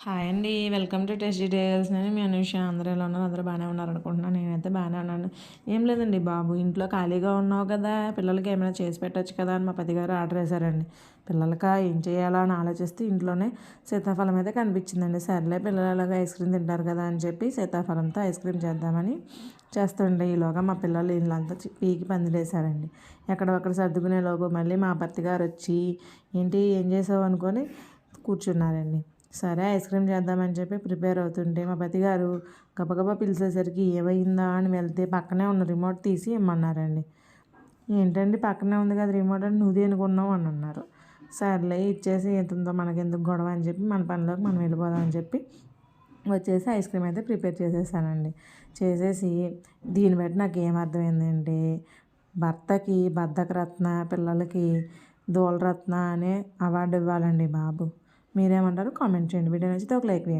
Hi అండి. Welcome to taste details. నేను మీ అనుష. అందరూ ఎలా ఉన్నారు? అందరూ బాగానే ఉన్నారనుకుంటున్నాను. నేనైతే బాగానే ఉన్నాను. ఏం లేదండి బాబు, ఇంట్లో ఖాళీగా ఉన్నావు కదా, పిల్లలకి ఏమైనా చేసి పెట్టచ్చు కదా అని మా పతిగారు ఆర్డర్ వేశారండి. పిల్లలకి ఏం చేయాలా అని ఆలోచిస్తే ఇంట్లోనే సీతాఫలం అయితే కనిపించిందండి. సర్లే, పిల్లలు అలాగే ఐస్ క్రీమ్ తింటారు కదా అని చెప్పి సీతాఫలంతో ఐస్ క్రీమ్ చేద్దామని చేస్తుండే ఈలోగా మా పిల్లలు ఇల్లంతా పీకి పందిరేశారండి. ఎక్కడొక్కడ సర్దుకునే లోపు మళ్ళీ మా పతిగారు వచ్చి ఏంటి ఏం చేసావు అనుకొని కూర్చున్నారండి. సరే, ఐస్ క్రీమ్ చేద్దామని చెప్పి ప్రిపేర్ అవుతుంటే మా పతిగారు గబగబా పిలిచేసరికి ఏమైందా అని వెళ్తే పక్కనే ఉన్న రిమోట్ తీసి ఇమ్మన్నారండి. ఏంటండి, పక్కనే ఉంది కదా రిమోట్ అని నువ్వు దేనుకున్నావు అని అన్నారు. సర్లే, ఇచ్చేసి ఎంతుందో మనకెందుకు గొడవ అని చెప్పి మన పనిలోకి మనం వెళ్ళిపోదాం అని చెప్పి వచ్చేసి ఐస్ క్రీమ్ అయితే ప్రిపేర్ చేసేసానండి. చేసేసి దీన్ని బట్టి నాకు ఏమర్థమైందంటే, భర్తకి బద్ధకరత్న, పిల్లలకి దూలరత్న అనే అవార్డు ఇవ్వాలండి బాబు. మీరేమంటారు? కామెంట్ చేయండి. వీడియో నచ్చితే ఒక లైక్ వేయండి.